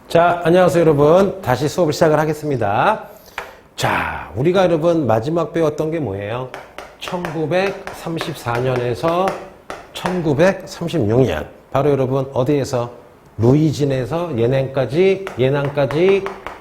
자, 안녕하세요 여러분. 다시 수업을 시작을 하겠습니다. 자, 우리가 여러분 마지막 배웠던 게 뭐예요? 1934년에서 1936년. 바로 여러분 어디에서? 루이진에서 예난까지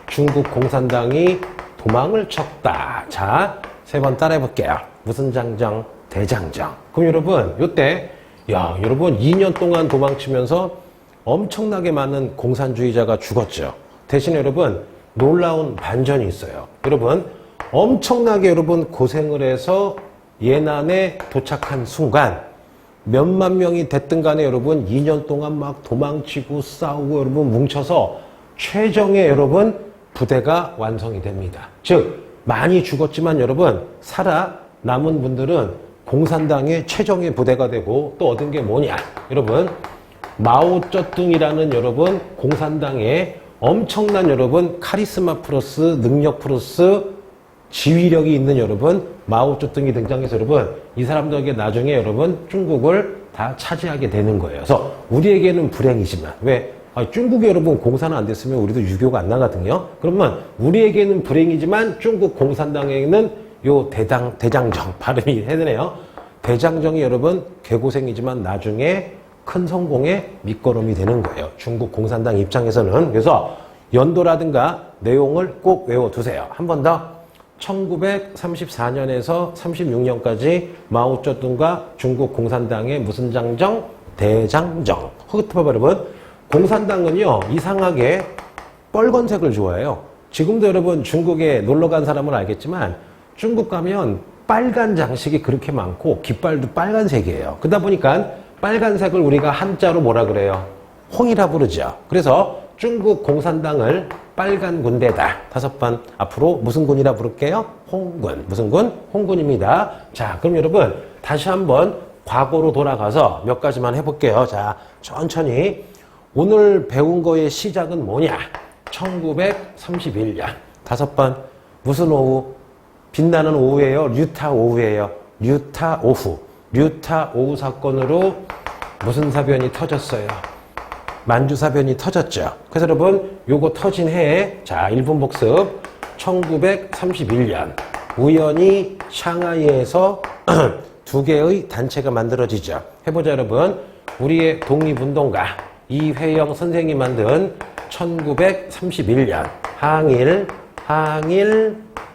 중국 공산당이 도망을 쳤다. 자, 세 번 따라해 볼게요. 무슨 장정? 대장정. 그럼 여러분, 요때, 여러분 2년 동안 도망치면서 엄청나게 많은 공산주의자가 죽었죠. 대신에 여러분, 놀라운 반전이 있어요. 여러분, 엄청나게 여러분 고생을 해서 예난에 도착한 순간, 몇만 명이 됐든 간에 여러분 2년 동안 막 도망치고 싸우고 여러분 뭉쳐서 최정의 여러분 부대가 완성이 됩니다. 즉 많이 죽었지만 여러분 살아남은 분들은 공산당의 최정의 부대가 되고 또 얻은 게 뭐냐 여러분 마오쩌둥이라는 여러분 공산당의 엄청난 여러분 카리스마 플러스 능력 플러스 지휘력이 있는 여러분 마오쩌둥이 등장해서 여러분 이 사람들에게 나중에 여러분 중국을 다 차지하게 되는 거예요. 그래서 우리에게는 불행이지만 왜? 중국에 여러분 공산화 안 됐으면 우리도 유교가 안 나거든요. 그러면 우리에게는 불행이지만 중국 공산당에는 요 대장정 발음이 해드네요. 대장정이 여러분 개고생이지만 나중에 큰 성공의 밑거름이 되는 거예요. 중국 공산당 입장에서는. 그래서 연도라든가 내용을 꼭 외워두세요. 한 번 더. 1934년에서 36년까지 마오쩌둥과 중국 공산당의 무슨 장정? 대장정. 허그트팝 여러분. 공산당은요, 이상하게 빨간색을 좋아해요. 지금도 여러분 중국에 놀러 간 사람은 알겠지만 중국 가면 빨간 장식이 그렇게 많고 깃발도 빨간색이에요. 그러다 보니까 빨간색을 우리가 한자로 뭐라 그래요? 홍이라 부르죠. 그래서 중국 공산당을 빨간 군대다. 5번 앞으로 무슨 군이라 부를게요? 홍군. 무슨 군? 홍군입니다. 자, 그럼 여러분 다시 한번 과거로 돌아가서 몇 가지만 해볼게요. 자, 천천히. 오늘 배운 거의 시작은 뭐냐? 1931년. 5번 무슨 오후? 빛나는 오후예요? 류타 오후예요? 류타 오후. 류타 오후 사건으로 무슨 사변이 터졌어요? 만주사변이 터졌죠. 그래서 여러분 요거 터진 해에 자 1분 복습 1931년 우연히 샹하이에서 두 개의 단체가 만들어지죠. 해보자 여러분. 우리의 독립운동가 이회영 선생이 만든 1931년 항일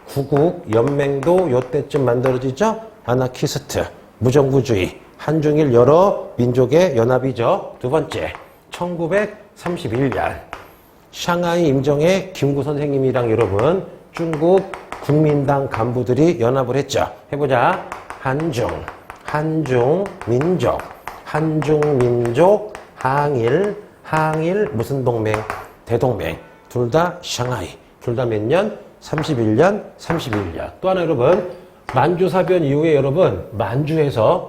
구국연맹도 요때쯤 만들어지죠. 아나키스트 무정부주의 한중일 여러 민족의 연합이죠. 두 번째 1931년 샹하이 임정의 김구 선생님이랑 여러분 중국 국민당 간부들이 연합을 했죠. 해보자. 한중민족 항일 무슨 동맹? 대동맹. 둘 다 샹하이. 둘 다 몇 년? 31년. 또 하나 여러분 만주사변 이후에 여러분 만주에서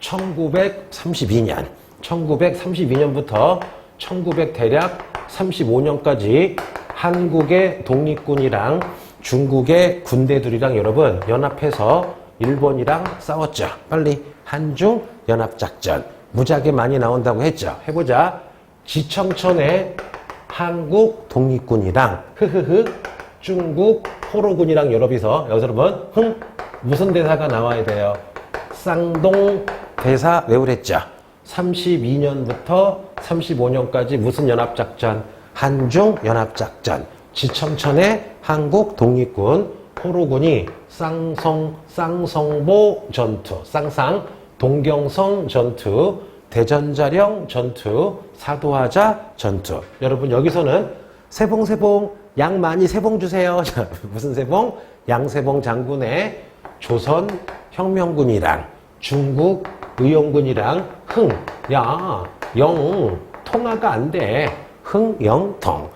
1932년부터 1900 대략 35년까지 한국의 독립군이랑 중국의 군대들이랑 여러분 연합해서 일본이랑 싸웠죠. 빨리. 한중 연합작전. 무지하게 많이 나온다고 했죠. 해보자. 지청천에 한국 독립군이랑 중국 포로군이랑 연합해서 여기서 여러분 무슨 대사가 나와야 돼요? 쌍동 대사 외우랬죠. 32년부터 35년까지 무슨 연합작전? 한중 연합작전. 지청천의 한국 독립군, 포로군이 쌍성보 전투, 동경성 전투, 대전자령 전투, 사도하자 전투. 여러분 여기서는 세봉 양 많이 세봉 주세요. 무슨 세봉? 양세봉 장군의 조선 혁명군이랑 중국 의용군이랑 통화가 안 돼. 흥경성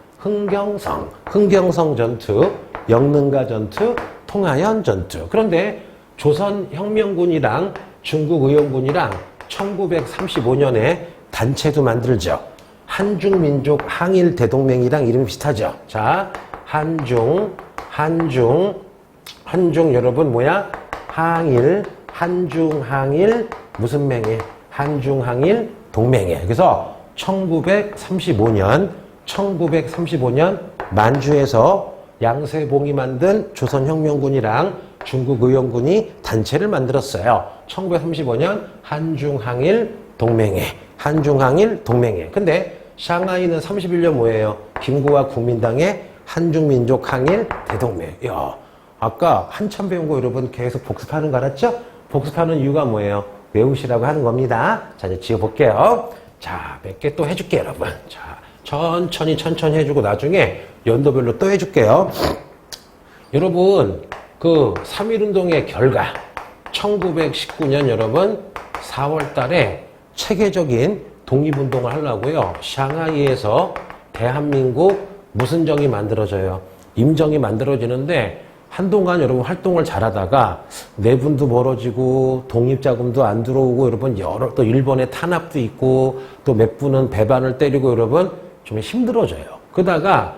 전투, 영능가 전투, 통하연 전투. 그런데 조선 혁명군이랑 중국 의용군이랑 1935년에 단체도 만들죠. 한중민족 항일 대동맹이랑 이름이 비슷하죠. 자, 한중 여러분 뭐야? 한중항일 무슨 맹에? 한중항일 동맹에. 그래서 1935년 1935년 만주에서 양세봉이 만든 조선혁명군이랑 중국 의원군이 단체를 만들었어요. 1935년 한중항일 동맹회. 근데 샹하이는 31년 뭐예요? 김구와 국민당의 한중민족항일 대동맹. 야, 아까 한참 배운 거 여러분 계속 복습하는 거 알았죠? 복습하는 이유가 뭐예요? 외우시라고 하는 겁니다. 자, 이제 지어볼게요. 자, 몇 개 또 해줄게요, 여러분. 자, 천천히 해주고 나중에 연도별로 또 해줄게요. 여러분, 그 3.1운동의 결과, 1919년 여러분 4월 달에 체계적인 독립운동을 하려고요. 샹하이에서 대한민국 무슨 정이 만들어져요? 임정이 만들어지는데 한동안 여러분 활동을 잘하다가 내분도 멀어지고 독립자금도 안 들어오고 여러분 또 일본의 탄압도 있고 또 몇 분은 배반을 때리고 여러분 좀 힘들어져요. 그러다가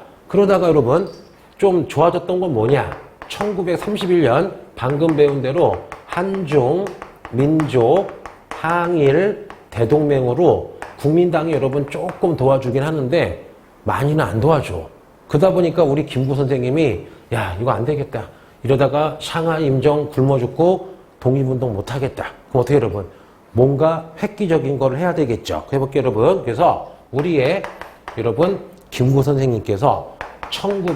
여러분 좀 좋아졌던 건 뭐냐? 1931년 방금 배운 대로 한중 민족 항일 대동맹으로 국민당이 여러분 조금 도와주긴 하는데 많이는 안 도와줘. 그러다 보니까 우리 김구 선생님이 야, 이거 안 되겠다. 이러다가 샹하이 임정 굶어 죽고 독립운동 못 하겠다. 그럼 어떻게 여러분? 뭔가 획기적인 걸 해야 되겠죠. 해볼게요, 여러분. 그래서 우리의 여러분 김구 선생님께서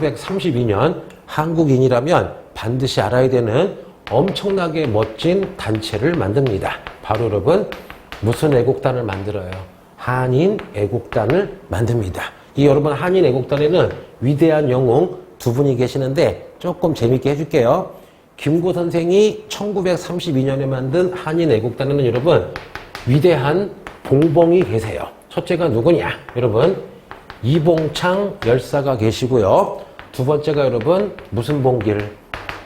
1932년 한국인이라면 반드시 알아야 되는 엄청나게 멋진 단체를 만듭니다. 바로 여러분 무슨 애국단을 만들어요? 한인 애국단을 만듭니다. 이 여러분 한인 애국단에는 위대한 영웅 두 분이 계시는데 조금 재밌게 해줄게요. 김구 선생이 1932년에 만든 한인 애국단에는 여러분 위대한 봉봉이 계세요. 첫째가 누구냐? 여러분 이봉창 열사가 계시고요. 두 번째가 여러분 무슨 봉길?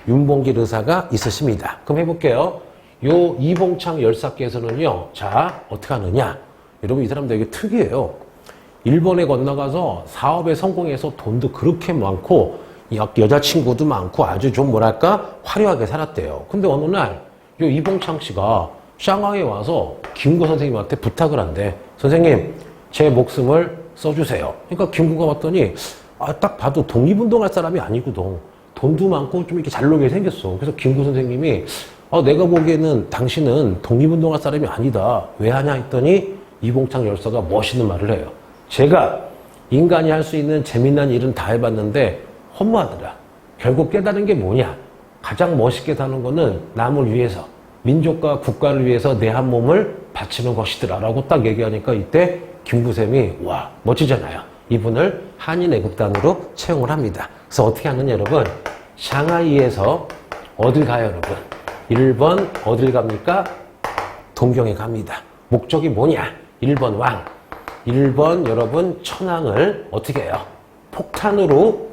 윤봉길 의사가 있으십니다. 그럼 해볼게요. 요 이봉창 열사께서는요. 자, 어떻게 하느냐? 여러분 이 사람 되게 특이해요. 일본에 건너가서 사업에 성공해서 돈도 그렇게 많고 여자친구도 많고 아주 좀 뭐랄까 화려하게 살았대요. 근데 어느 날 요 이봉창 씨가 샹하이에 와서 김구 선생님한테 부탁을 한대. 선생님 제 목숨을 써주세요. 그러니까 김구가 봤더니 딱 봐도 독립운동할 사람이 아니거든. 돈도 많고 좀 이렇게 잘 놀게 생겼어. 그래서 김구 선생님이 내가 보기에는 당신은 독립운동할 사람이 아니다. 왜 하냐 했더니 이봉창 열사가 멋있는 말을 해요. 제가 인간이 할 수 있는 재미난 일은 다 해봤는데 허무하더라. 결국 깨달은 게 뭐냐? 가장 멋있게 사는 거는 남을 위해서, 민족과 국가를 위해서 내 한 몸을 바치는 것이더라 라고 딱 얘기하니까 이때 김구쌤이 와 멋지잖아요. 이분을 한인 애국단으로 채용을 합니다. 그래서 어떻게 하느냐 여러분? 샹하이에서 어딜 가요 여러분? 1번 어딜 갑니까? 동경에 갑니다. 목적이 뭐냐? 1번 왕. 1번 여러분 천황을 어떻게 해요? 폭탄으로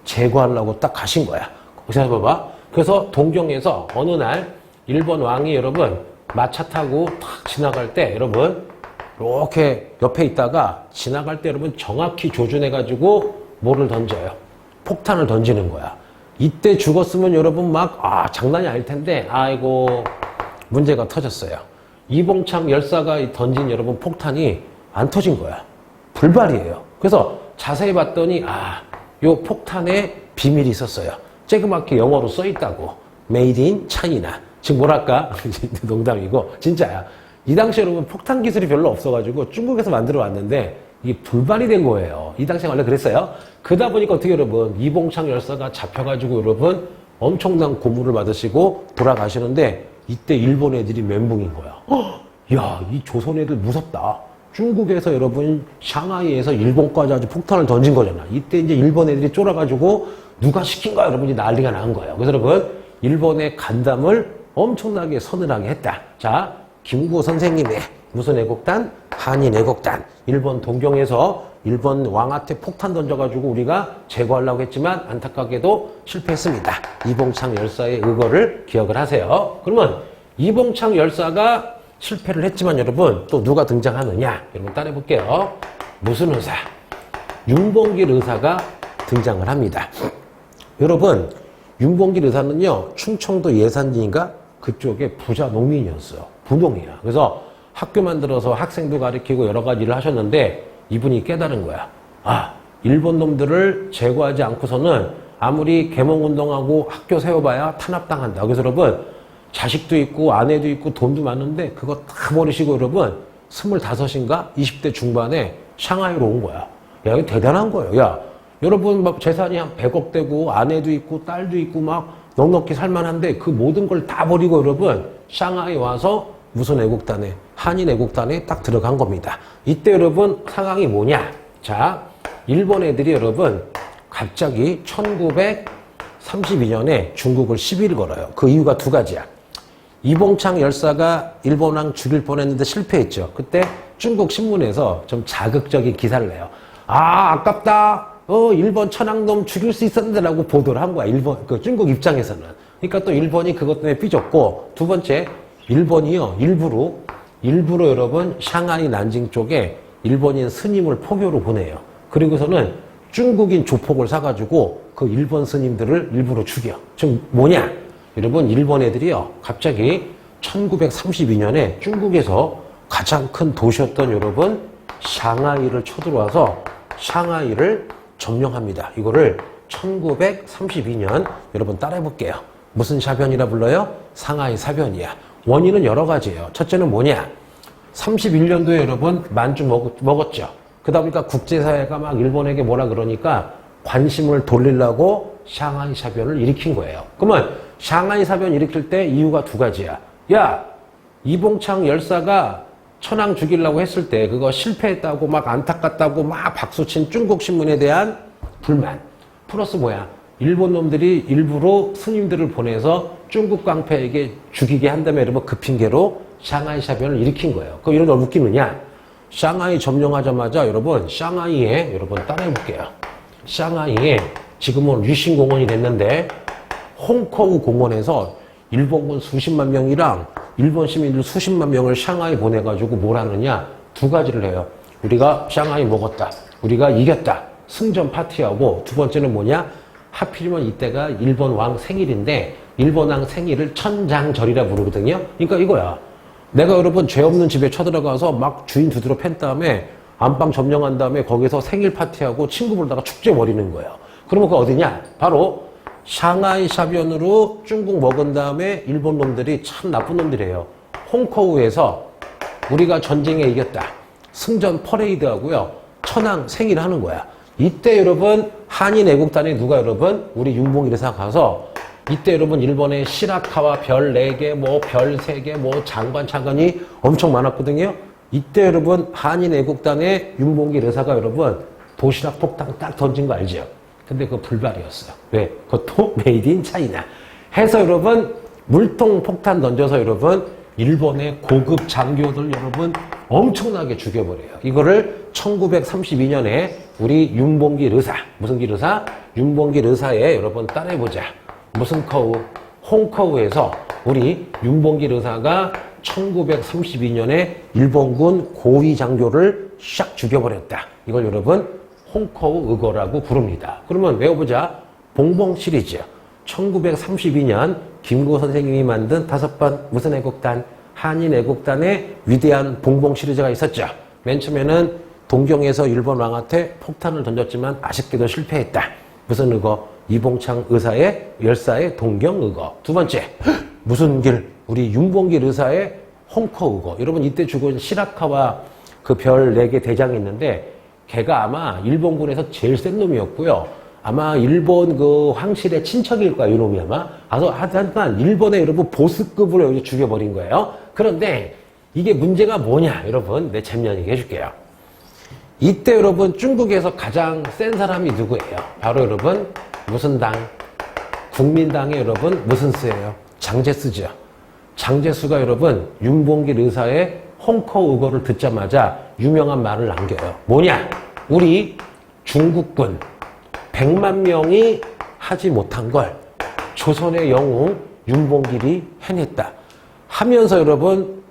제거하려고 딱 가신 거야. 생각해봐봐. 그래서 동경에서 어느 날 1번 왕이 여러분 마차 타고 탁 지나갈 때 여러분 이렇게 옆에 있다가 지나갈 때 여러분 정확히 조준해가지고 뭐를 던져요? 폭탄을 던지는 거야. 이때 죽었으면 여러분 장난이 아닐 텐데 아이고 문제가 터졌어요. 이봉창 열사가 던진 여러분 폭탄이 안 터진 거야. 불발이에요. 그래서 자세히 봤더니 요 폭탄에 비밀이 있었어요. 쬐그맣게 영어로 써 있다고. Made in China. 즉 뭐랄까 농담이고 진짜야. 이 당시에 여러분 폭탄 기술이 별로 없어가지고 중국에서 만들어 왔는데 이게 불발이 된 거예요. 이 당시에 원래 그랬어요. 그러다 보니까 어떻게 여러분 이봉창 열사가 잡혀가지고 여러분 엄청난 고문을 받으시고 돌아가시는데 이때 일본 애들이 멘붕인 거야. 야, 이 조선 애들 무섭다. 중국에서 여러분 샹하이에서 일본까지 아주 폭탄을 던진 거잖아. 이때 이제 일본 애들이 쫄아가지고 누가 시킨가 여러분이 난리가 난 거예요. 그래서 여러분 일본의 간담을 엄청나게 서늘하게 했다. 자, 김구 선생님의 무슨 애국단? 한인 애국단. 일본 동경에서 일본 왕한테 폭탄 던져가지고 우리가 제거하려고 했지만 안타깝게도 실패했습니다. 이봉창 열사의 의거를 기억을 하세요. 그러면 이봉창 열사가 실패를 했지만 여러분 또 누가 등장하느냐? 여러분 따라해볼게요. 무슨 의사? 윤봉길 의사가 등장을 합니다. 여러분 윤봉길 의사는요 충청도 예산리인가 그쪽에 부자 농민이었어요. 부농이야. 그래서 학교 만들어서 학생도 가르치고 여러 가지 일을 하셨는데 이분이 깨달은 거야. 일본 놈들을 제거하지 않고서는 아무리 개몽운동하고 학교 세워봐야 탄압당한다. 그래서 여러분 자식도 있고 아내도 있고 돈도 많은데 그거 다 버리시고 여러분 25인가 20대 중반에 샹하이로 온 거야. 야, 이거 대단한 거예요. 야, 여러분 막 재산이 한 100억 되고 아내도 있고 딸도 있고 막 넉넉히 살만한데 그 모든 걸 다 버리고 여러분 샹하이 와서 무슨 애국단에 한인 애국단에 딱 들어간 겁니다. 이때 여러분 상황이 뭐냐? 자, 일본 애들이 여러분 갑자기 1932년에 중국을 시비를 걸어요. 그 이유가 두 가지야. 이봉창 열사가 일본 왕 죽일 뻔했는데 실패했죠. 그때 중국 신문에서 좀 자극적인 기사를 내요. 아, 아깝다. 일본 천황놈 죽일 수 있었는데 라고 보도를 한 거야. 중국 입장에서는. 그러니까 또 일본이 그것 때문에 삐졌고, 두 번째, 일본이요. 일부러 여러분 샹하이 난징 쪽에 일본인 스님을 포교로 보내요. 그리고서는 중국인 조폭을 사가지고 그 일본 스님들을 일부러 죽여. 지금 뭐냐? 여러분 일본 애들이요. 갑자기 1932년에 중국에서 가장 큰 도시였던 여러분 샹하이를 쳐들어와서 샹하이를 점령합니다. 이거를 1932년 여러분 따라해볼게요. 무슨 사변이라 불러요? 상하이 사변이야. 원인은 여러 가지예요. 첫째는 뭐냐? 31년도에 여러분 만주 먹었죠. 그러다 보니까 국제사회가 막 일본에게 뭐라 그러니까 관심을 돌리려고 샹하이 사변을 일으킨 거예요. 그러면 샹하이 사변 일으킬 때 이유가 두 가지야. 야, 이봉창 열사가 천황 죽이려고 했을 때 그거 실패했다고 막 안타깝다고 막 박수친 중국 신문에 대한 불만. 플러스 뭐야? 일본 놈들이 일부러 스님들을 보내서 중국 깡패에게 죽이게 한다며 여러분 그 핑계로 샹하이 사변을 일으킨 거예요. 그럼 이런 걸 웃기느냐? 샹하이 점령하자마자 여러분 샹하이에 여러분 따라해볼게요. 샹하이에 지금은 류신 공원이 됐는데 홍커우 공원에서 일본군 수십만 명이랑 일본 시민들 수십만 명을 샹하이 보내가지고 뭘 하느냐? 두 가지를 해요. 우리가 샹하이 먹었다. 우리가 이겼다. 승전 파티하고 두 번째는 뭐냐? 하필이면 이때가 일본 왕 생일인데 일본 왕 생일을 천장절이라 부르거든요. 그러니까 이거야. 내가 여러분 죄 없는 집에 쳐들어가서 막 주인 두드러 팬 다음에 안방 점령한 다음에 거기서 생일 파티하고 친구 부르다가 축제 벌이는 거예요. 그러면 그거 어디냐? 바로 샹하이 사변으로 중국 먹은 다음에 일본 놈들이 참 나쁜 놈들이에요. 홍커우에서 우리가 전쟁에 이겼다. 승전 퍼레이드 하고요. 천황 생일 하는 거야. 이때 여러분 한인 애국단에 누가 여러분 우리 윤봉일에서 가서 이때 여러분 일본의 시라카와 별 4개 뭐 별 3개 뭐 장관 차관이 엄청 많았거든요. 이때 여러분 한인 애국단의 윤봉길 의사가 여러분 도시락 폭탄 딱 던진 거 알죠? 근데 그거 불발이었어요. 왜? 그것도 메이드 인 차이나 해서 여러분 물통 폭탄 던져서 여러분 일본의 고급 장교들 여러분 엄청나게 죽여버려요. 이거를 1932년에 우리 윤봉길 의사, 무슨 길 의사? 윤봉길 의사에 여러분 따라해보자. 무슨 커우? 홍커우에서 우리 윤봉길 의사가 1932년에 일본군 고위 장교를 샥 죽여버렸다. 이걸 여러분 홍커우 의거라고 부릅니다. 그러면 외워보자. 봉봉 시리즈. 1932년 김구 선생님이 만든 5번 무슨 애국단? 한인 애국단의 위대한 봉봉 시리즈가 있었죠. 맨 처음에는 동경에서 일본 왕한테 폭탄을 던졌지만 아쉽게도 실패했다. 무슨 의거? 이봉창 의사의 열사의 동경 의거. 두 번째, 무슨 길? 우리 윤봉길 의사의 홍커 의거. 여러분 이때 죽은 시라카와 그 별 4개 대장이 있는데 걔가 아마 일본군에서 제일 센 놈이었고요. 아마 일본 그 황실의 친척일 거야, 이놈이 아마. 하여튼 일본의 여러분 보스급으로 여기 죽여버린 거예요. 그런데 이게 문제가 뭐냐, 여러분. 내 잼년이게 해줄게요. 이때 여러분 중국에서 가장 센 사람이 누구예요? 바로 여러분 무슨 당? 국민당의 여러분 무슨 수예요? 장제스죠. 장제스가 여러분 윤봉길 의사의 홍커 의거를 듣자마자 유명한 말을 남겨요. 뭐냐? 우리 중국군 100만 명이 하지 못한 걸 조선의 영웅 윤봉길이 해냈다. 하면서 여러분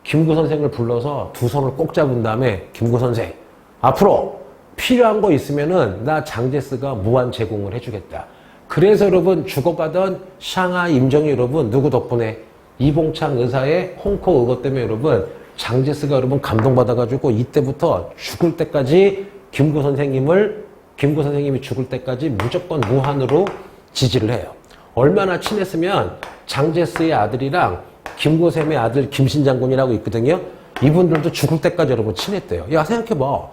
김구 선생을 불러서 두 손을 꼭 잡은 다음에 김구 선생 앞으로 필요한 거 있으면은 나 장제스가 무한 제공을 해주겠다. 그래서 여러분 죽어가던 샹하이 임정이 여러분 누구 덕분에 이봉창 의사의 홍커 의거 때문에 여러분 장제스가 여러분 감동받아가지고 이때부터 죽을 때까지 김구 선생님을 김구 선생님이 죽을 때까지 무조건 무한으로 지지를 해요. 얼마나 친했으면 장제스의 아들이랑 김고샘의 아들 김신장군이라고 있거든요. 이분들도 죽을 때까지 여러분 친했대요. 야, 생각해봐.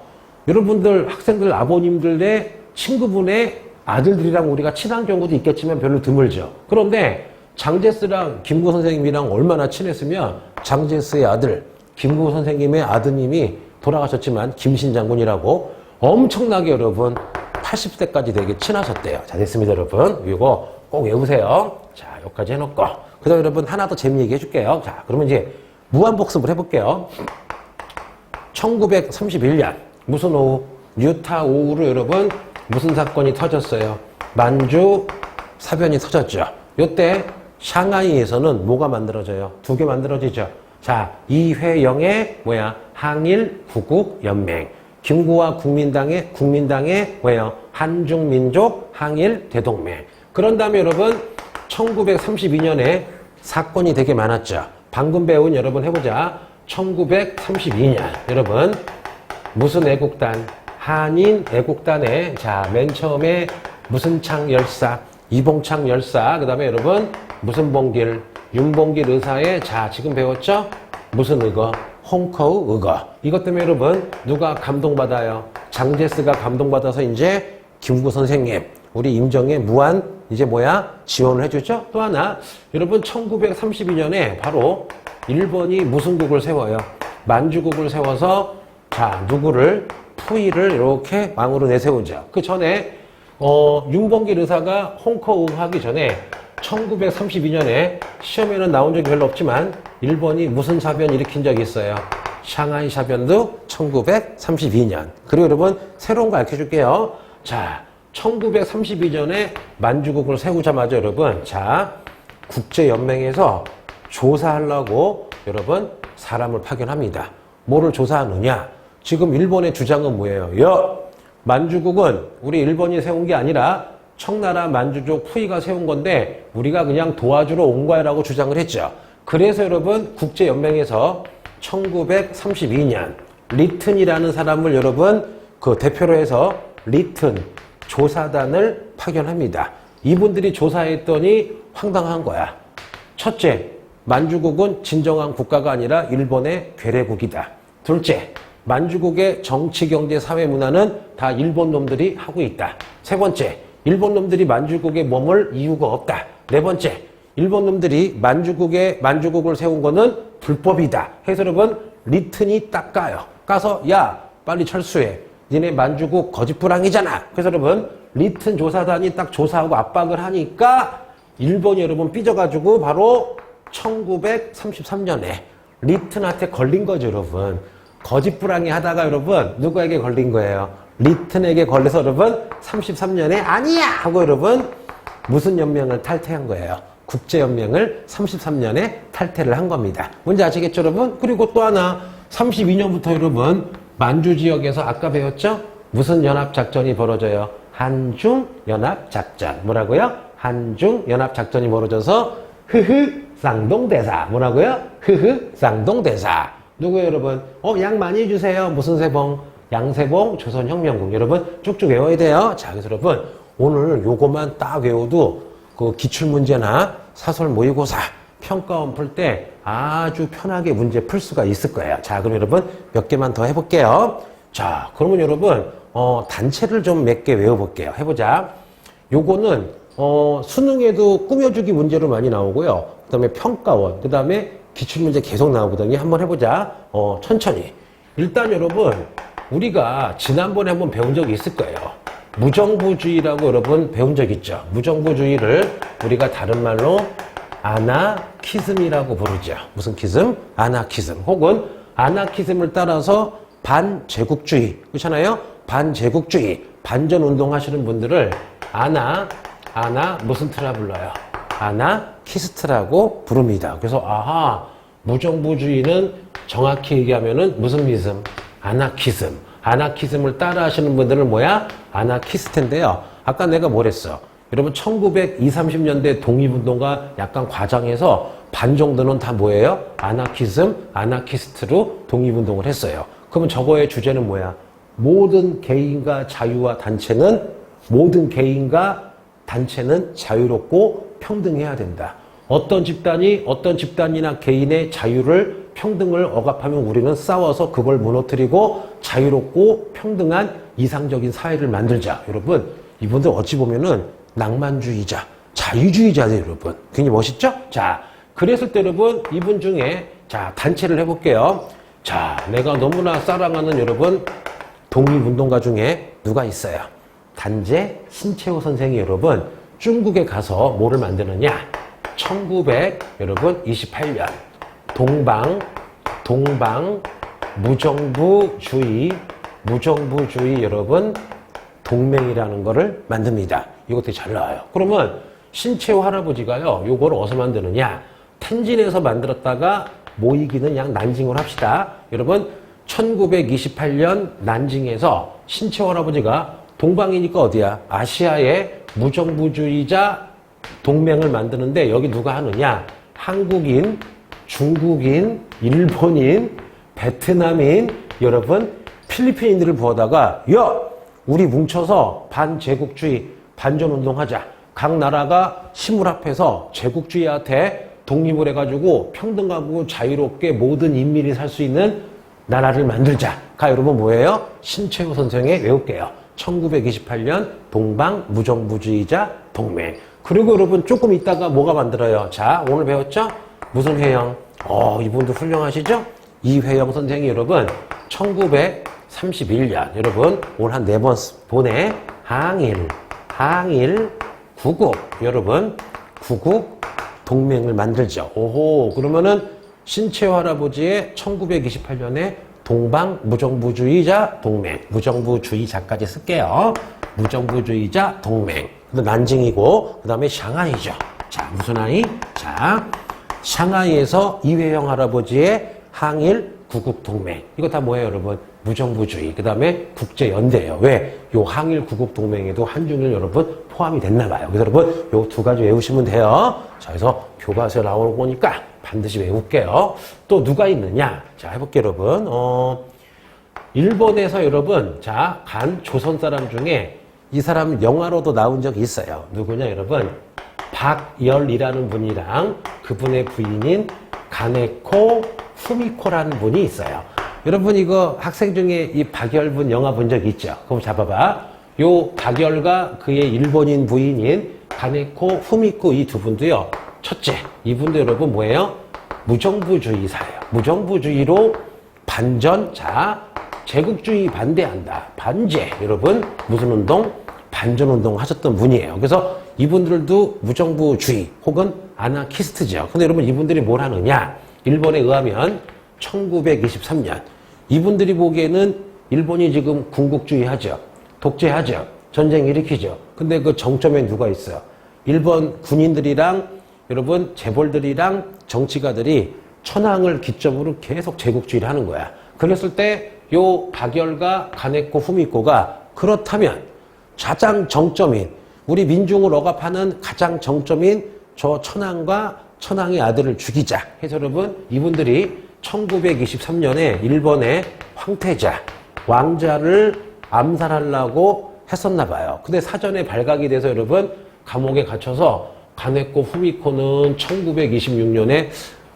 여러분들 학생들 아버님들의 친구분의 아들들이랑 우리가 친한 경우도 있겠지만 별로 드물죠. 그런데 장제스랑 김구 선생님이랑 얼마나 친했으면 장제스의 아들 김구 선생님의 아드님이 돌아가셨지만 김신장군이라고 엄청나게 여러분 80세까지 되게 친하셨대요. 자, 됐습니다, 여러분. 이거 꼭 외우세요. 자, 여기까지 해놓고. 그 다음에 여러분 하나 더 재미있게 해줄게요. 자, 그러면 이제 무한복습을 해볼게요. 1931년 무슨 오후? 유타 오후로 여러분 무슨 사건이 터졌어요? 만주 사변이 터졌죠. 요때 샹하이에서는 뭐가 만들어져요? 두 개 만들어지죠. 자, 이회영의 뭐야? 항일 구국 연맹. 김구와 국민당의 뭐예요? 한중민족 항일 대동맹. 그런 다음에 여러분 1932년에 사건이 되게 많았죠. 방금 배운 여러분 해보자. 1932년 여러분 무슨 애국단? 한인 애국단에 자, 맨 처음에 무슨창 열사, 이봉창 열사, 그 다음에 여러분 무슨 봉길, 윤봉길 의사의 자, 지금 배웠죠? 무슨 의거? 홍커우 의거. 이것 때문에 여러분 누가 감동받아요? 장제스가 감동받아서 이제 김구 선생님, 우리 임정의 무한 이제 뭐야? 지원을 해주죠? 또 하나, 여러분 1932년에 바로 일본이 무슨 국을 세워요? 만주국을 세워서 자, 누구를? 푸이를 이렇게 왕으로 내세우죠. 그 전에 윤봉길 의사가 홍커우 하기 전에 1932년에 시험에는 나온 적이 별로 없지만 일본이 무슨 사변 일으킨 적이 있어요? 샹하이 사변도 1932년. 그리고 여러분 새로운 거 알려줄게요. 자, 1932년에 만주국을 세우자마자 여러분 자, 국제연맹에서 조사하려고 여러분 사람을 파견합니다. 뭐를 조사하느냐? 지금 일본의 주장은 뭐예요? 만주국은 우리 일본이 세운 게 아니라 청나라 만주족 푸이가 세운 건데 우리가 그냥 도와주러 온 거야 라고 주장을 했죠. 그래서 여러분 국제연맹에서 1932년 리튼이라는 사람을 여러분 그 대표로 해서 리튼 조사단을 파견합니다. 이분들이 조사했더니 황당한 거야. 첫째, 만주국은 진정한 국가가 아니라 일본의 괴뢰국이다. 둘째, 만주국의 정치, 경제, 사회, 문화는 다 일본 놈들이 하고 있다. 세 번째, 일본 놈들이 만주국에 머물 이유가 없다. 네 번째, 일본 놈들이 만주국을 세운 거는 불법이다. 해서 여러분 리튼이 딱 까요. 까서 야 빨리 철수해. 니네 만주국 거짓부랑이잖아. 그래서 여러분 리튼 조사단이 딱 조사하고 압박을 하니까 일본이 여러분 삐져가지고 바로 1933년에 리튼한테 걸린 거죠, 여러분. 거짓부랑이 하다가 여러분 누구에게 걸린 거예요? 리튼에게 걸려서 여러분 33년에 아니야 하고 여러분 무슨 연맹을 탈퇴한 거예요? 국제연맹을 33년에 탈퇴를 한 겁니다. 뭔지 아시겠죠, 여러분? 그리고 또 하나 32년부터 여러분 만주 지역에서 아까 배웠죠? 무슨 연합작전이 벌어져요? 한중연합작전. 뭐라고요? 한중연합작전이 벌어져서 쌍동대사. 뭐라고요? 쌍동대사. 누구예요, 여러분? 양 많이 해주세요. 무슨 세봉? 양세봉 조선혁명군. 여러분 쭉쭉 외워야 돼요. 자, 그래서 여러분 오늘 요거만 딱 외워도 그 기출문제나 사설 모의고사 평가원 풀 때 아주 편하게 문제 풀 수가 있을 거예요. 자, 그럼 여러분 몇 개만 더 해볼게요. 자, 그러면 여러분 단체를 좀 몇 개 외워볼게요. 해보자. 요거는 수능에도 꾸며주기 문제로 많이 나오고요. 그 다음에 평가원, 그 다음에 기출문제 계속 나오거든요. 한번 해보자. 천천히. 일단 여러분 우리가 지난번에 한번 배운 적이 있을 거예요. 무정부주의라고 여러분 배운 적 있죠. 무정부주의를 우리가 다른 말로 아나키즘이라고 부르죠. 무슨 키즘? 아나키즘. 혹은 아나키즘을 따라서 반제국주의. 그렇잖아요? 반제국주의. 반전운동 하시는 분들을 무슨 트라 불러요? 아나키스트라고 부릅니다. 그래서 아하, 무정부주의는 정확히 얘기하면은 무슨 미즘? 아나키즘. 아나키즘을 따라 하시는 분들은 뭐야? 아나키스트인데요. 아까 내가 뭐랬어? 여러분 1920, 30년대 독립운동가 약간 과장해서 반 정도는 다 뭐예요? 아나키즘, 아나키스트로 독립운동을 했어요. 그러면 저거의 주제는 뭐야? 모든 개인과 자유와 모든 개인과 단체는 자유롭고 평등해야 된다. 어떤 집단이나 개인의 자유를 평등을 억압하면 우리는 싸워서 그걸 무너뜨리고 자유롭고 평등한 이상적인 사회를 만들자. 여러분, 이분들 어찌 보면은 낭만주의자, 자유주의자들 여러분. 굉장히 멋있죠? 자, 그랬을 때 여러분, 이분 중에 자, 단체를 해볼게요. 자, 내가 너무나 사랑하는 여러분, 독립운동가 중에 누가 있어요? 단재 신채호 선생이 여러분, 중국에 가서 뭐를 만드느냐? 1928년 동방 무정부주의 여러분 동맹이라는 거를 만듭니다. 이거 되게 잘 나와요. 그러면 신채호 할아버지가요, 요거를 어디서 만드느냐? 텐진에서 만들었다가 모이기는 양 난징으로 합시다. 여러분, 1928년 난징에서 신채호 할아버지가 동방이니까 어디야? 아시아의 무정부주의자 동맹을 만드는데 여기 누가 하느냐? 한국인, 중국인, 일본인, 베트남인, 여러분, 필리핀인들을 부어다가 야! 우리 뭉쳐서 반제국주의, 반전운동하자. 각 나라가 힘을 합해서 제국주의한테 독립을 해가지고 평등하고 자유롭게 모든 인민이 살 수 있는 나라를 만들자가 여러분 뭐예요? 신채호 선생의 외울게요. 1928년 동방 무정부주의자 동맹. 그리고 여러분 조금 있다가 뭐가 만들어요? 자, 오늘 배웠죠? 무슨 회영? 이분도 훌륭하시죠? 이회영 선생이 여러분 1931년 여러분 오늘 한 4번 보내. 항일 구국 여러분 구국 동맹을 만들죠. 오호, 그러면은 신채호 할아버지의 1928년에 동방 무정부주의자 동맹, 무정부주의자까지 쓸게요. 무정부주의자 동맹. 난징이고, 그 다음에 샹하이죠. 자, 무슨 하이? 자, 샹하이에서 이회영 할아버지의 항일 구국 동맹. 이거 다 뭐예요, 여러분? 무정부주의. 그 다음에 국제연대예요. 왜? 요 항일 구국 동맹에도 한중일 여러분 포함이 됐나 봐요. 그래서 여러분 요 2가지 외우시면 돼요. 자, 그래서 교과서에 나오는 거니까 반드시 외울게요. 또 누가 있느냐? 자, 해볼게요, 여러분. 일본에서 여러분, 자, 간 조선 사람 중에 이 사람 영화로도 나온 적이 있어요. 누구냐, 여러분? 박열이라는 분이랑 그분의 부인인 가네코 후미코라는 분이 있어요. 여러분 이거 학생 중에 이 박열분 영화 본 적 있죠? 그럼 잡아봐. 요 박열과 그의 일본인 부인인 가네코 후미코 이 두 분도요. 첫째, 이분도 여러분 뭐예요? 무정부주의사예요. 무정부주의로 반전, 자, 제국주의 반대한다. 반제. 여러분 무슨 운동? 반전운동 하셨던 분이에요. 그래서 이분들도 무정부주의 혹은 아나키스트죠. 근데 여러분 이분들이 뭘 하느냐? 일본에 의하면 1923년 이분들이 보기에는 일본이 지금 군국주의하죠. 독재하죠. 전쟁 일으키죠. 근데 그 정점에 누가 있어요? 일본 군인들이랑 여러분 재벌들이랑 정치가들이 천황을 기점으로 계속 제국주의를 하는 거야. 그랬을 때 요 박열과 가네코 후미코가 그렇다면 가장 정점인 우리 민중을 억압하는 가장 정점인 저 천황과 천황의 아들을 죽이자 해서 여러분 이분들이 1923년에 일본의 황태자 왕자를 암살하려고 했었나 봐요. 근데 사전에 발각이 돼서 여러분 감옥에 갇혀서 가네코 후미코는 1926년에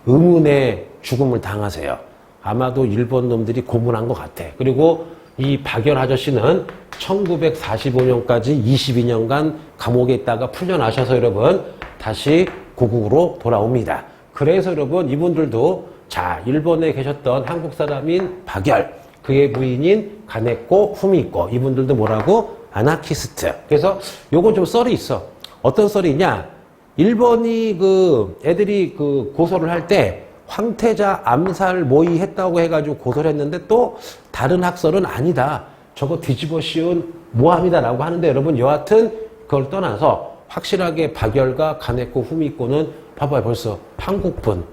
의문의 죽음을 당하세요. 아마도 일본 놈들이 고문한 것 같아. 그리고 이 박열 아저씨는 1945년까지 22년간 감옥에 있다가 풀려나셔서 여러분 다시 고국으로 돌아옵니다. 그래서 여러분 이분들도 자, 일본에 계셨던 한국 사람인 박열, 그의 부인인 가네코 후미코 이분들도 뭐라고? 아나키스트. 그래서 요건 좀 썰이 있어. 어떤 썰이 있냐? 일본이 그 애들이 그 고소를 할 때 황태자 암살 모의했다고 해가지고 고소를 했는데 또 다른 학설은 아니다. 저거 뒤집어 씌운 모함이다라고 하는데 여러분 여하튼 그걸 떠나서 확실하게 박열과 가네코 후미코는 봐봐요. 벌써 한국분,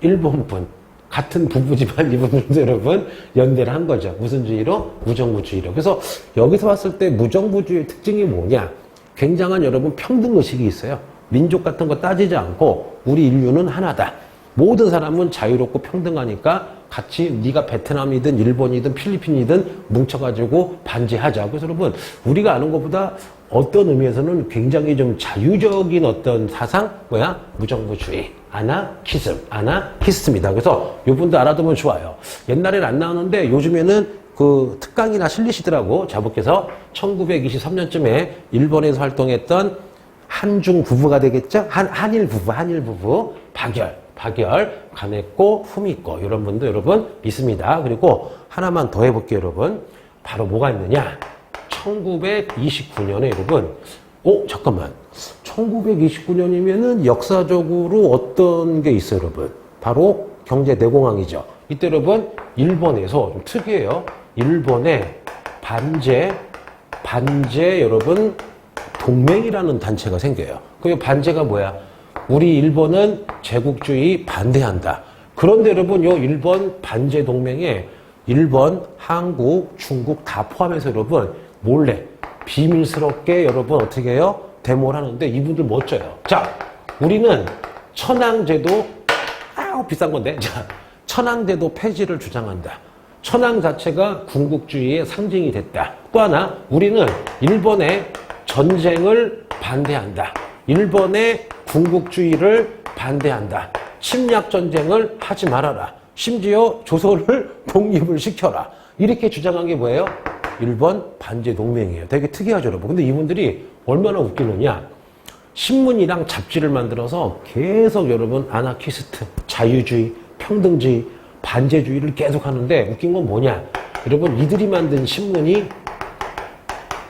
일본분 같은 부부지만 이분들도 여러분 연대를 한 거죠. 무슨 주의로? 무정부주의로. 그래서 여기서 봤을 때 무정부주의의 특징이 뭐냐? 굉장한 여러분 평등의식이 있어요. 민족 같은 거 따지지 않고 우리 인류는 하나다. 모든 사람은 자유롭고 평등하니까 같이 네가 베트남이든 일본이든 필리핀이든 뭉쳐가지고 반제하자. 그래서 여러분 우리가 아는 것보다 어떤 의미에서는 굉장히 좀 자유적인 어떤 사상 무정부주의 아나키스트입니다. 그래서 요분도 알아두면 좋아요. 옛날에는 안 나오는데 요즘에는 그 특강이나 실리시더라고. 자부께서 1923년쯤에 일본에서 활동했던 한중 부부가 되겠죠? 한일 부부 박열, 가네코, 후미코 이런 분도 여러분 있습니다. 그리고 하나만 더 해볼게요, 여러분. 바로 뭐가 있느냐? 1929년에 여러분, 잠깐만. 1929년이면은 역사적으로 어떤 게 있어요, 여러분? 바로 경제 대공황이죠. 이때 여러분, 일본에서 좀 특이해요. 일본의 반제 여러분 동맹이라는 단체가 생겨요. 그 반제가 뭐야? 우리 일본은 제국주의 반대한다. 그런데 여러분, 요 일본 반제 동맹에 일본, 한국, 중국 다 포함해서 여러분 몰래 비밀스럽게 여러분 어떻게 해요? 데모를 하는데 이분들 멋져요. 자, 우리는 천황제도 비싼 건데. 자, 천황제도 폐지를 주장한다. 천황 자체가 군국주의의 상징이 됐다. 또 하나, 우리는 일본의 전쟁을 반대한다. 일본의 군국주의를 반대한다. 침략 전쟁을 하지 말아라. 심지어 조선을 독립을 시켜라. 이렇게 주장한 게 뭐예요? 일본 반제 동맹이에요. 되게 특이하죠, 여러분. 근데 이분들이 얼마나 웃기느냐? 신문이랑 잡지를 만들어서 계속 여러분 아나키스트, 자유주의, 평등주의, 반제주의를 계속 하는데 웃긴 건 뭐냐? 여러분 이들이 만든 신문이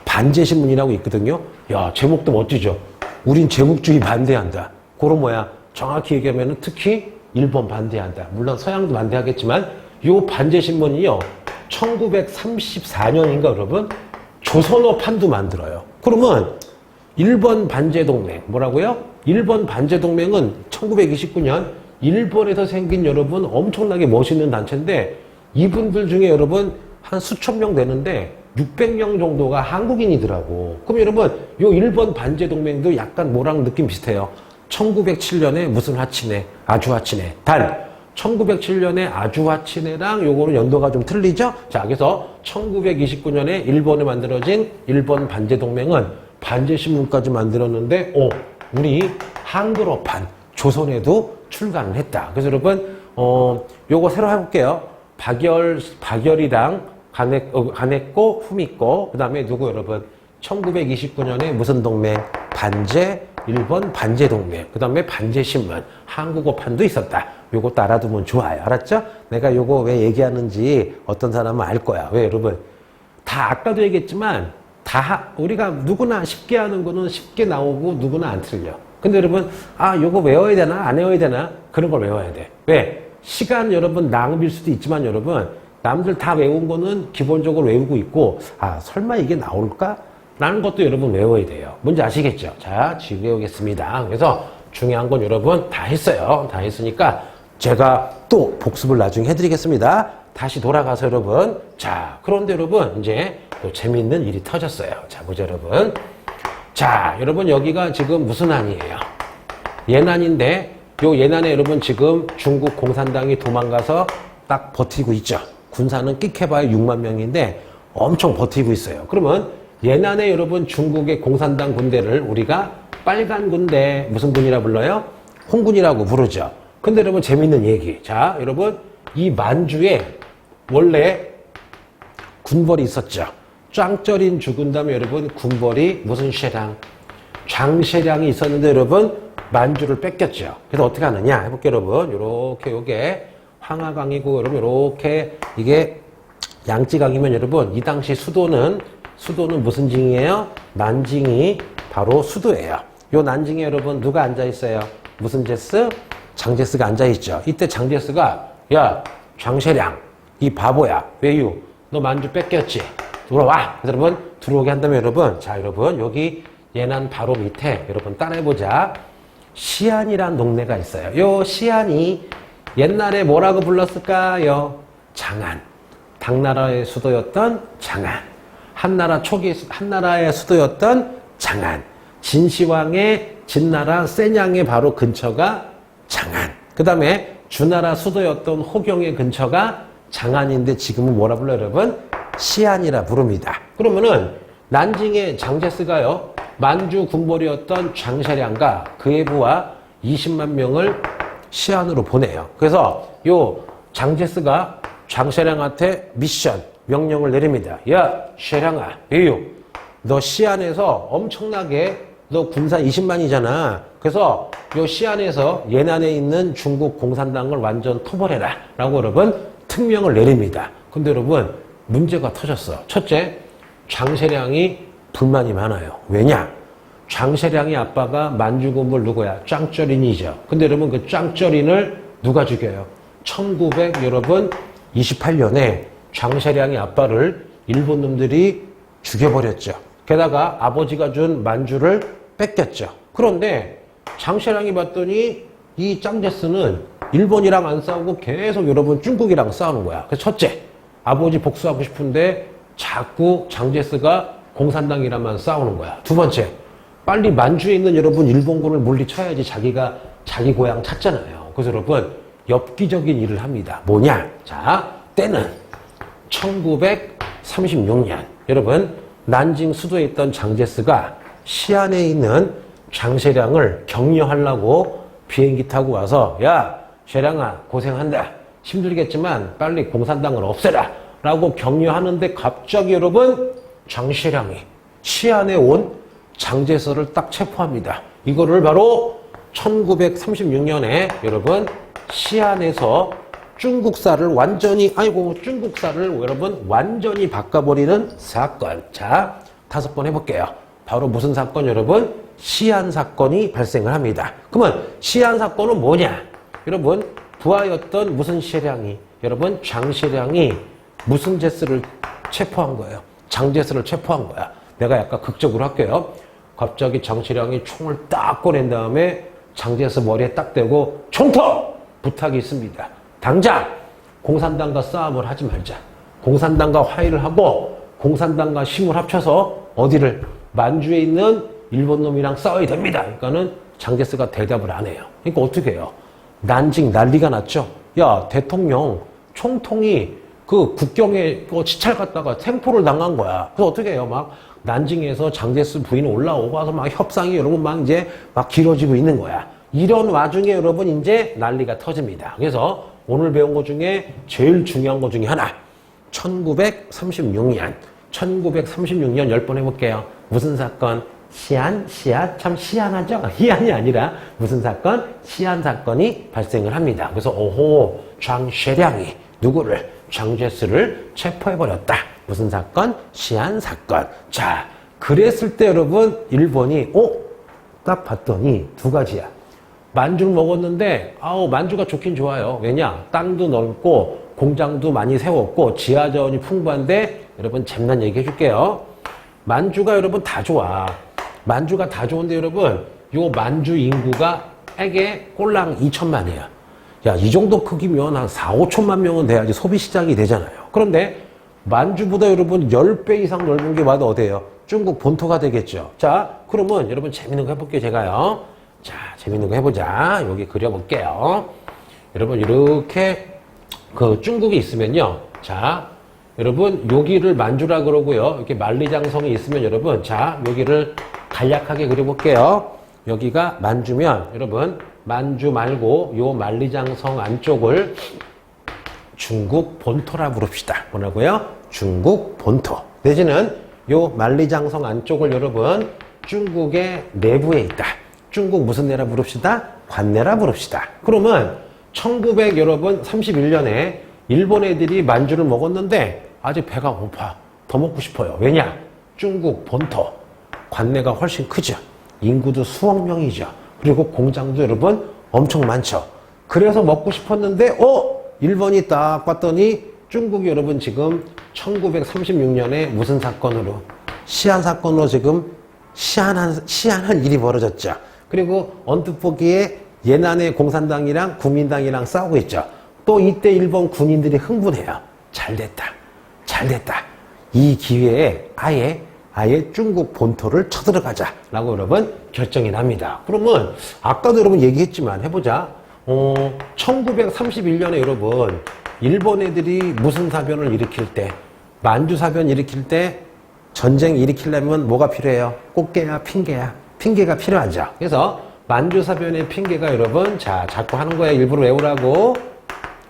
반제신문이라고 있거든요. 야, 제목도 멋지죠? 우린 제국주의 반대한다. 그런 정확히 얘기하면 특히 일본 반대한다. 물론 서양도 반대하겠지만 요 반제신문이요. 1934년인가 여러분? 조선어판도 만들어요. 그러면 일본 반제동맹 뭐라고요? 일본 반제동맹은 1929년 일본에서 생긴 여러분 엄청나게 멋있는 단체인데 이분들 중에 여러분 한 수천 명 되는데 600명 정도가 한국인이더라고. 그럼 여러분 요 일본 반제동맹도 약간 뭐랑 느낌 비슷해요. 1907년에 무슨 화친회, 아주화친회. 단 1907년에 아주화친회랑 요거는 연도가 좀 틀리죠? 자, 그래서 1929년에 일본에 만들어진 일본 반제동맹은 반제신문까지 만들었는데 우리 한글어판 조선에도 출간을 했다. 그래서 여러분 요거 새로 해볼게요. 박열이랑 가네코, 후미코, 그 다음에 누구 여러분? 1929년에 무슨 동맹? 반제, 일본 반제동맹, 그 다음에 반제신문, 한국어판도 있었다. 요것도 알아두면 좋아요. 알았죠? 내가 요거 왜 얘기하는지 어떤 사람은 알 거야. 왜 여러분? 다 아까도 얘기했지만 다 우리가 누구나 쉽게 하는 거는 쉽게 나오고 누구나 안 틀려. 근데 여러분, 요거 외워야 되나? 안 외워야 되나? 그런 걸 외워야 돼. 왜? 시간 여러분 낭비일 수도 있지만 여러분, 남들 다 외운 거는 기본적으로 외우고 있고, 설마 이게 나올까? 라는 것도 여러분 외워야 돼요. 뭔지 아시겠죠? 자, 지금 외우겠습니다. 그래서 중요한 건 여러분 다 했어요. 다 했으니까 제가 또 복습을 나중에 해드리겠습니다. 다시 돌아가서 여러분. 자, 그런데 여러분 이제 또 재미있는 일이 터졌어요. 자, 보자 여러분. 자, 여러분 여기가 지금 무슨 안이에요? 예난인데 요 예난에 여러분 지금 중국 공산당이 도망가서 딱 버티고 있죠. 군사는 끽해봐야 6만 명인데 엄청 버티고 있어요. 그러면 예난에 여러분 중국의 공산당 군대를 우리가 빨간 군대 무슨 군이라 불러요? 홍군이라고 부르죠. 근데 여러분 재밌는 얘기. 자, 여러분 이 만주에 원래 군벌이 있었죠. 짱쩌린 죽은 다음에 여러분 군벌이 무슨 쉐랑? 장쉐량이 있었는데 여러분 만주를 뺏겼죠. 그래서 어떻게 하느냐 해볼게요 여러분. 요렇게 요게 황하강이고 여러분 요렇게 이게 양쯔강이면 여러분 이 당시 수도는 무슨 징이에요? 난징이 바로 수도예요. 요 난징에 여러분 누가 앉아있어요? 무슨 제스? 장제스가 앉아있죠. 이때 장제스가 야 장쉐량 이 바보야 왜유 너 만주 뺏겼지? 돌아와. 그래서 여러분 들어오게 한다면 여러분 자 여러분 여기 예난 바로 밑에 여러분 따라해보자. 시안이란 동네가 있어요. 요 시안이 옛날에 뭐라고 불렀을까요? 장안. 당나라의 수도였던 장안. 한나라의 수도였던 장안. 진시황의 진나라 세냥의 바로 근처가 장안. 그 다음에 주나라 수도였던 호경의 근처가 장안인데 지금은 뭐라 불러요, 여러분? 시안이라 부릅니다. 그러면은 난징의 장제스가요, 만주 군벌이었던 장세량과 그의 부하 20만 명을 시안으로 보내요. 그래서 요 장제스가 장세량한테 미션, 명령을 내립니다. 야, 세량아, 에유, 너 시안에서 엄청나게 너 군사 20만이잖아. 그래서 요 시안에서 예난에 있는 중국 공산당을 완전 토벌해라. 라고 여러분 특명을 내립니다. 근데 여러분 문제가 터졌어. 첫째, 장세량이 불만이 많아요. 왜냐? 장세량의 아빠가 만주군벌 누구야? 짱쩌린이죠. 근데 여러분 그 짱쩌린을 누가 죽여요? 1928년에 장세량의 아빠를 일본 놈들이 죽여버렸죠. 게다가 아버지가 준 만주를 뺏겼죠. 그런데 장세량이 봤더니 이 짱제스는 일본이랑 안 싸우고 계속 여러분 중국이랑 싸우는 거야. 그래서 첫째, 아버지 복수하고 싶은데 자꾸 장제스가 공산당이랑만 싸우는 거야. 두 번째, 빨리 만주에 있는 여러분 일본군을 물리쳐야지 자기가 자기 고향 찾잖아요. 그래서 여러분 엽기적인 일을 합니다. 뭐냐? 자, 때는 1936년 여러분 난징 수도에 있던 장제스가 시안에 있는 장세량을 격려하려고 비행기 타고 와서 야, 세량아 고생한다. 힘들겠지만 빨리 공산당을 없애라. 라고 격려하는데 갑자기 여러분 장세량이 시안에 온 장제스를 딱 체포합니다. 이거를 바로 1936년에 여러분 시안에서 중국사를 완전히 중국사를 여러분 완전히 바꿔버리는 사건. 자, 5번 해볼게요. 바로 무슨 사건 여러분? 시안 사건이 발생을 합니다. 그러면 시안 사건은 뭐냐? 여러분 부하였던 무슨 세량이 여러분 장세량이 무슨 제스를 체포한 거예요? 장제스를 체포한 거야. 내가 약간 극적으로 할게요. 갑자기 장세량이 총을 딱 꺼낸 다음에 장제스 머리에 딱 대고 총터! 부탁이 있습니다. 당장 공산당과 싸움을 하지 말자. 공산당과 화해를 하고 공산당과 힘을 합쳐서 어디를 만주에 있는 일본 놈이랑 싸워야 됩니다. 그러니까는 장제스가 대답을 안 해요. 그러니까 어떻게 해요? 난징 난리가 났죠. 야, 대통령 총통이 그 국경에 지찰 갔다가 생포를 당한 거야. 그래서 어떻게 해요? 막 난징에서 장제스 부인 올라오고 와서 막 협상이 여러분 막 이제 막 길어지고 있는 거야. 이런 와중에 여러분 이제 난리가 터집니다. 그래서 오늘 배운 것 중에 제일 중요한 것 중에 하나. 1936년 10번 해볼게요. 무슨 사건? 시안? 참 시안하죠? 희안이 아니라 무슨 사건? 시안 사건이 발생을 합니다. 그래서 오호, 장세량이 누구를? 장제스를 체포해버렸다. 무슨 사건? 시안 사건. 자, 그랬을 때 여러분 일본이 딱 봤더니 두 가지야. 만주를 먹었는데 만주가 좋긴 좋아요. 왜냐? 땅도 넓고 공장도 많이 세웠고 지하자원이 풍부한데 여러분 재미난 얘기 해줄게요. 만주가 여러분 다 좋아. 만주가 다 좋은데 여러분 요 만주 인구가 에게 꼴랑 2천만이야. 야, 이 정도 크기면 한 4, 5천만 명은 돼야지 소비시장이 되잖아요. 그런데 만주보다 여러분 10배 이상 넓은 게 와도 어디예요? 중국 본토가 되겠죠. 자, 그러면 여러분 재밌는 거 해볼게요, 제가요. 자, 재밌는 거 해보자. 여기 그려볼게요. 여러분 이렇게 그 중국이 있으면요. 자, 여러분 여기를 만주라 그러고요. 이렇게 만리장성이 있으면 여러분 자, 여기를 간략하게 그려볼게요. 여기가 만주면 여러분 만주 말고 요 만리장성 안쪽을 중국 본토라 부릅시다. 뭐라고요? 중국 본토. 내지는 요 만리장성 안쪽을 여러분 중국의 내부에 있다. 중국 무슨 내라 부릅시다? 관내라 부릅시다. 그러면 1931년에 일본 애들이 만주를 먹었는데 아직 배가 고파. 더 먹고 싶어요. 왜냐? 중국 본토. 관내가 훨씬 크죠. 인구도 수억 명이죠. 그리고 공장도 여러분 엄청 많죠. 그래서 먹고 싶었는데 일본이 딱 봤더니 중국이 여러분 지금 1936년에 무슨 사건으로? 시안 사건으로 지금 시안한 일이 벌어졌죠. 그리고 언뜻 보기에 예난의 공산당이랑 국민당이랑 싸우고 있죠. 또 이때 일본 군인들이 흥분해요. 잘됐다. 이 기회에 아예 중국 본토를 쳐들어가자라고 여러분 결정이 납니다. 그러면 아까도 여러분 얘기했지만 해보자. 1931년에 여러분 일본 애들이 무슨 사변을 일으킬 때, 만주 사변 일으킬 때 전쟁 일으키려면 뭐가 필요해요? 꽃게야, 핑계야? 핑계가 필요하죠. 그래서 만주 사변의 핑계가 여러분, 자, 자꾸 하는 거야. 일부러 외우라고.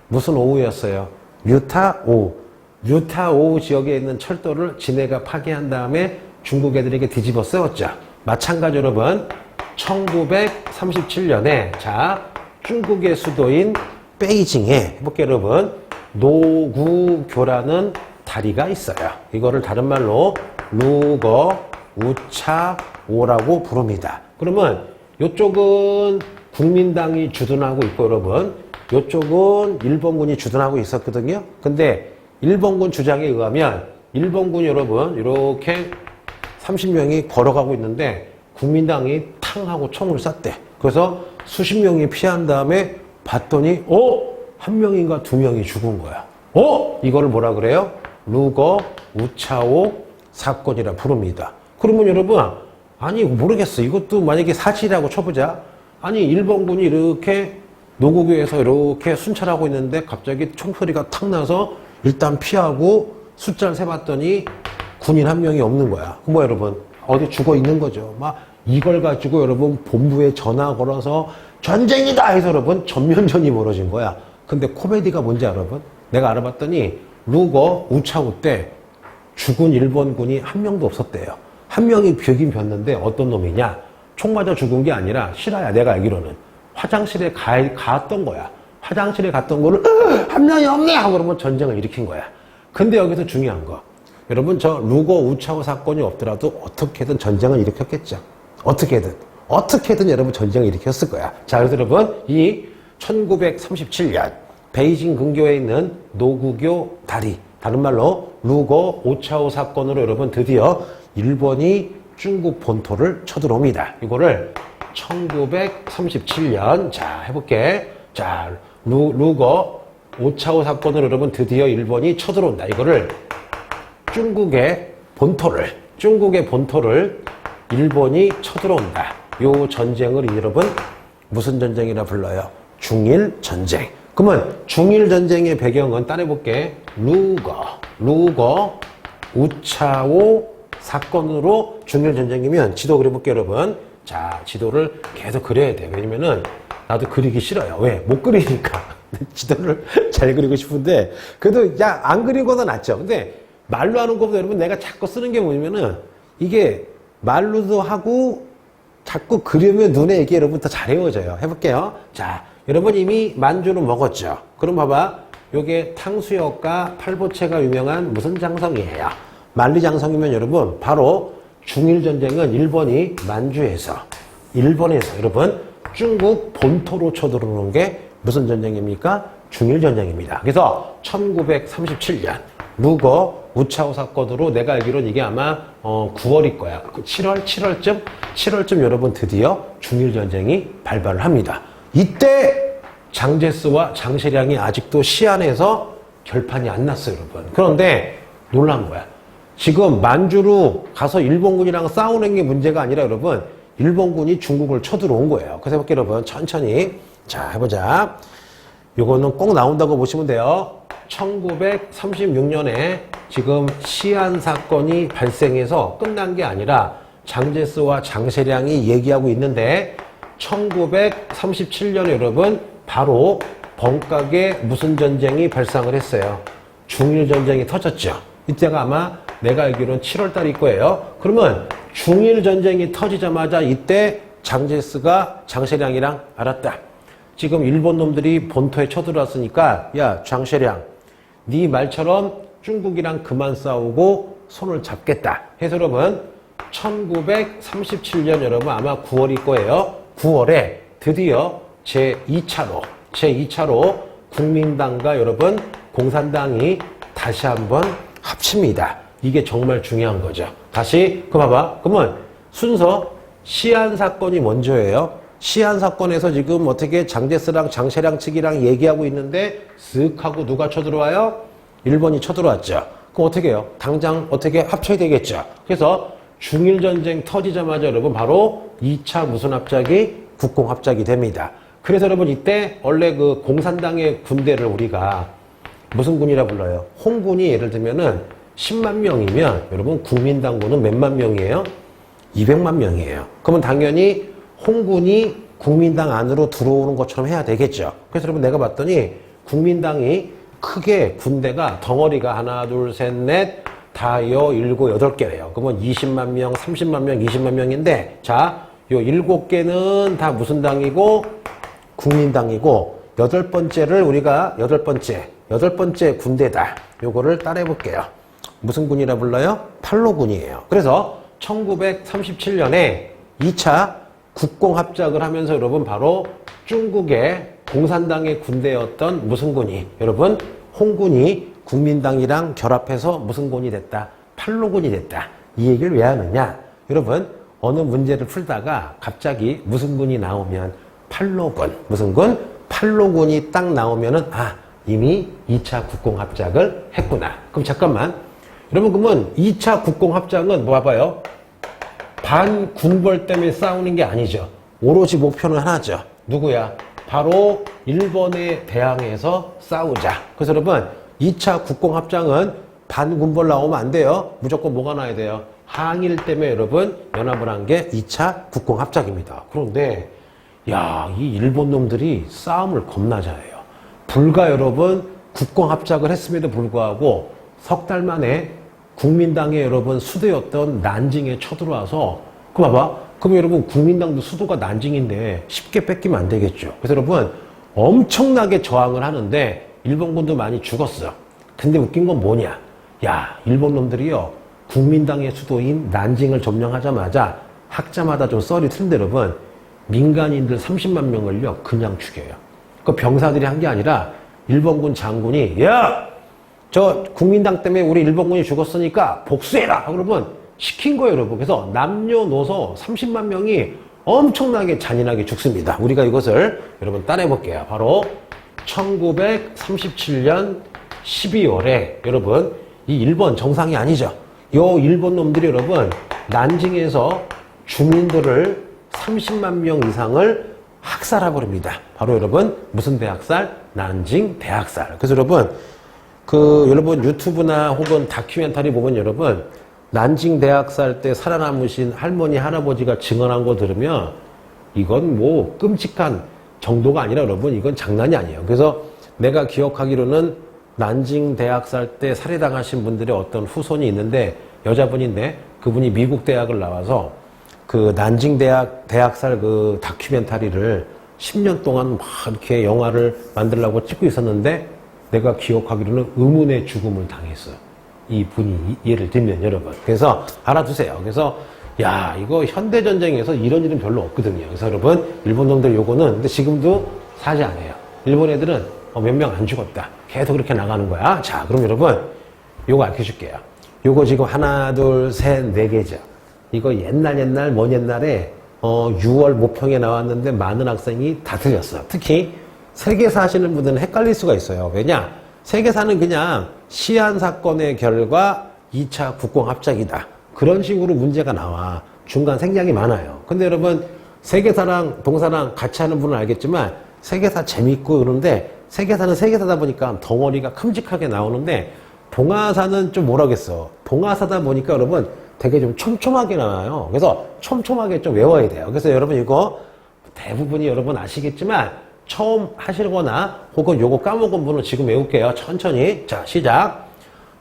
무슨 오후였어요? 류타 오후. 류타 오후 지역에 있는 철도를 진해가 파괴한 다음에 중국 애들에게 뒤집어 쓰였죠. 마찬가지 여러분, 1937년에 자, 중국의 수도인 베이징에 해볼게요 여러분. 노구교라는 다리가 있어요. 이거를 다른 말로 루거 우차오라고 부릅니다. 그러면 이쪽은 국민당이 주둔하고 있고 여러분, 이쪽은 일본군이 주둔하고 있었거든요. 근데 일본군 주장에 의하면 일본군이 여러분 이렇게 30명이 걸어가고 있는데 국민당이 탕하고 총을 쐈대. 그래서 수십 명이 피한 다음에 봤더니 한 명인가 두 명이 죽은 거야. 이거를 뭐라 그래요? 루거 우차오 사건이라 부릅니다. 그러면 여러분, 아니 모르겠어. 이것도 만약에 사실이라고 쳐보자. 아니 일본군이 이렇게 노구교에서 이렇게 순찰하고 있는데 갑자기 총소리가 탁 나서 일단 피하고 숫자를 세봤더니 군인 한 명이 없는 거야. 뭐 여러분 어디 죽어 있는 거죠. 막 이걸 가지고 여러분 본부에 전화 걸어서 전쟁이다 해서 여러분 전면전이 벌어진 거야. 근데 코미디가 뭔지 여러분? 내가 알아봤더니 루거 우차오 때 죽은 일본군이 한 명도 없었대요. 한 명이 벽인 폈는데 어떤 놈이냐? 총 맞아 죽은 게 아니라 실화야. 내가 알기로는 화장실에 갔던 거야. 화장실에 갔던 거를 한 명이 없네 하고 그러면 전쟁을 일으킨 거야. 근데 여기서 중요한 거, 여러분 저 루거 우차오 사건이 없더라도 어떻게든 전쟁을 일으켰겠죠. 어떻게든 여러분 전쟁을 일으켰을 거야. 자, 그래서 여러분 이 1937년 베이징 근교에 있는 노구교 다리, 다른 말로 루거 우차오 사건으로 여러분 드디어 일본이 중국 본토를 쳐들어옵니다. 이거를 1937년, 자 해볼게. 자, 루거 우차오 사건으로 여러분 드디어 일본이 쳐들어온다. 이거를 중국의 본토를 일본이 쳐들어온다. 요 전쟁을 여러분 무슨 전쟁이라 불러요? 중일전쟁. 그러면 중일전쟁의 배경은 따라해볼게. 루거 우차오 사건으로 중일전쟁이면 지도 그려볼게요 여러분. 자, 지도를 계속 그려야 돼. 왜냐면은 나도 그리기 싫어요. 왜? 못 그리니까. 지도를 잘 그리고 싶은데 그래도 야, 안 그리고도 낫죠. 근데 말로 하는 것보다 여러분 내가 자꾸 쓰는 게 뭐냐면은 이게 말로도 하고 자꾸 그리면 눈에 이게 여러분 더 잘 외워져요. 해볼게요. 자, 여러분 이미 만주는 먹었죠. 그럼 봐봐. 요게 탕수육과 팔보채가 유명한 무슨 장성이에요? 만리장성이면 여러분 바로 중일전쟁은 일본이 만주에서 일본에서 여러분 중국 본토로 쳐들어오는 게 무슨 전쟁입니까? 중일전쟁입니다. 그래서 1937년 루거 우차오 사건으로 내가 알기로는 이게 아마 9월일 거야. 7월쯤 여러분 드디어 중일전쟁이 발발을 합니다. 이때 장제스와 장세량이 아직도 시안에서 결판이 안 났어요, 여러분. 그런데 놀란 거야. 지금 만주로 가서 일본군이랑 싸우는 게 문제가 아니라 여러분 일본군이 중국을 쳐들어온 거예요. 그래서 해볼게요, 여러분. 천천히. 자, 해보자. 요거는 꼭 나온다고 보시면 돼요. 1936년에 지금 시안 사건이 발생해서 끝난 게 아니라 장제스와 장세량이 얘기하고 있는데 1937년에 여러분 바로 벙각에 무슨 전쟁이 발생을 했어요? 중일전쟁이 터졌죠. 이때가 아마 내가 알기로는 7월 달일 거예요. 그러면 중일전쟁이 터지자마자 이때 장제스가 장세량이랑 알았다. 지금 일본 놈들이 본토에 쳐들어왔으니까 야, 장세량, 네 말처럼 중국이랑 그만 싸우고 손을 잡겠다. 해서 여러분 1937년 여러분 아마 9월일 거예요. 9월에 드디어 제2차로 국민당과 여러분 공산당이 다시 한번 합칩니다. 이게 정말 중요한 거죠. 다시 그 봐봐. 그러면 순서 시안 사건이 먼저예요. 시안 사건에서 지금 어떻게 장제스랑 장세량 측이랑 얘기하고 있는데 쓱 하고 누가 쳐들어와요? 일본이 쳐들어왔죠. 그럼 어떻게 해요? 당장 어떻게 합쳐야 되겠죠. 그래서 중일전쟁 터지자마자 여러분 바로 2차 무슨 합작이? 국공합작이 됩니다. 그래서 여러분 이때 원래 그 공산당의 군대를 우리가 무슨 군이라 불러요? 홍군이 예를 들면은 10만 명이면 여러분 국민당군은 몇만 명이에요? 200만 명이에요. 그러면 당연히 홍군이 국민당 안으로 들어오는 것처럼 해야 되겠죠. 그래서 여러분 내가 봤더니 국민당이 크게 군대가 덩어리가 하나, 둘, 셋, 넷, 다여, 일곱, 여덟 개예요. 그러면 20만 명, 30만 명, 20만 명인데 자, 요 7개는 다 무슨 당이고 국민당이고 여덟 번째를 우리가 여덟 번째 군대다. 요거를 따라해 볼게요. 무슨 군이라 불러요? 팔로군이에요. 그래서 1937년에 2차 국공합작을 하면서 여러분 바로 중국의 공산당의 군대였던 무슨 군이 여러분 홍군이 국민당이랑 결합해서 무슨 군이 됐다? 팔로군이 됐다. 이 얘기를 왜 하느냐? 여러분 어느 문제를 풀다가 갑자기 무슨 군이 나오면 팔로군 무슨 군? 팔로군이 딱 나오면은 아 이미 2차 국공합작을 했구나. 그럼 잠깐만 여러분 그러면 2차 국공합작은 뭐 봐봐요. 반군벌 때문에 싸우는 게 아니죠. 오로지 목표는 하나죠. 누구야? 바로 일본에 대항해서 싸우자. 그래서 여러분 2차 국공합작은 반군벌 나오면 안 돼요. 무조건 뭐가 나야 돼요? 항일 때문에 여러분 연합을 한 게 2차 국공합작입니다. 그런데 야, 이 일본 놈들이 싸움을 겁나 잘해요. 불과 여러분 국공합작을 했음에도 불구하고 석 달 만에 국민당의 여러분 수도였던 난징에 쳐들어와서 그 봐봐. 그럼 여러분 국민당도 수도가 난징인데 쉽게 뺏기면 안 되겠죠. 그래서 여러분 엄청나게 저항을 하는데 일본군도 많이 죽었어. 근데 웃긴 건 뭐냐? 야, 일본 놈들이요. 국민당의 수도인 난징을 점령하자마자 학자마다 좀 썰이 틀린데 여러분 민간인들 30만 명을요 그냥 죽여요. 그 병사들이 한 게 아니라 일본군 장군이 야! 저 국민당 때문에 우리 일본군이 죽었으니까 복수해라! 그러면 시킨 거예요 여러분. 그래서 남녀노소 30만 명이 엄청나게 잔인하게 죽습니다. 우리가 이것을 여러분 따라해 볼게요. 바로 1937년 12월에 여러분 이 일본 정상이 아니죠. 요 일본 놈들이 여러분 난징에서 주민들을 30만 명 이상을 학살해버립니다. 바로 여러분 무슨 대학살? 난징 대학살. 그래서 여러분 여러분 유튜브나 혹은 다큐멘터리 보면 여러분 난징 대학살 때 살아남으신 할머니 할아버지가 증언한 거 들으면 이건 뭐 끔찍한 정도가 아니라 여러분 이건 장난이 아니에요. 그래서 내가 기억하기로는 난징 대학살 때 살해당하신 분들의 어떤 후손이 있는데 여자분인데 그분이 미국 대학을 나와서 그 난징 대학살 그 다큐멘터리를 10년 동안 막 이렇게 영화를 만들려고 찍고 있었는데 내가 기억하기로는 의문의 죽음을 당했어요. 이 분이 예를 들면 여러분. 그래서 알아두세요. 그래서 야 이거 현대전쟁에서 이런 일은 별로 없거든요. 그래서 여러분 일본 놈들 요거는 근데 지금도 사지 않아요. 일본 애들은 몇 명 안 죽었다. 계속 그렇게 나가는 거야. 자 그럼 여러분 요거 알려줄게요. 요거 지금 하나 둘 셋 네 개죠. 이거 옛날 먼 옛날에 6월 모평에 나왔는데 많은 학생이 다 틀렸어. 특히 세계사 하시는 분들은 헷갈릴 수가 있어요. 왜냐? 세계사는 그냥 시안 사건의 결과 2차 국공합작이다. 그런 식으로 문제가 나와. 중간 생략이 많아요. 근데 여러분 세계사랑 동사랑 같이 하는 분은 알겠지만 세계사 재밌고 그런데 세계사는 세계사다 보니까 덩어리가 큼직하게 나오는데 동화사는 좀 뭐라겠어. 동화사다 보니까 여러분 되게 좀 촘촘하게 나와요. 그래서 촘촘하게 좀 외워야 돼요. 그래서 여러분 이거 대부분이 여러분 아시겠지만 처음 하시거나 혹은 요거 까먹은 분은 지금 외울게요. 천천히. 자, 시작.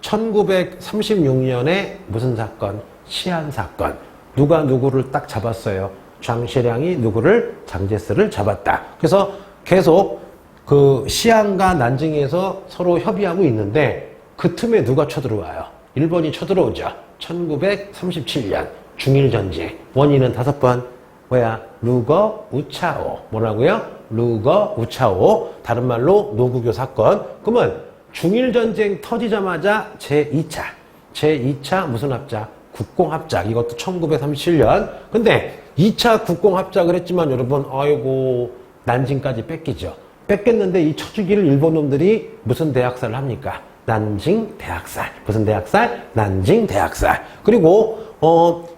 1936년에 무슨 사건? 시안 사건. 누가 누구를 딱 잡았어요. 장시량이 누구를? 장제스를 잡았다. 그래서 계속 그 시안과 난징에서 서로 협의하고 있는데 그 틈에 누가 쳐들어와요? 일본이 쳐들어오죠. 1937년 중일전쟁. 원인은 5번. 뭐야? 루거 우차오. 뭐라고요? 루거 우차오. 다른 말로 노구교 사건. 그러면 중일전쟁 터지자마자 제2차 무슨 합작? 국공합작. 이것도 1937년. 근데 2차 국공합작을 했지만 여러분 아이고 난징까지 뺏기죠. 뺏겼는데 이 쳐주기를 일본 놈들이 무슨 대학살을 합니까? 난징 대학살. 무슨 대학살? 난징 대학살. 그리고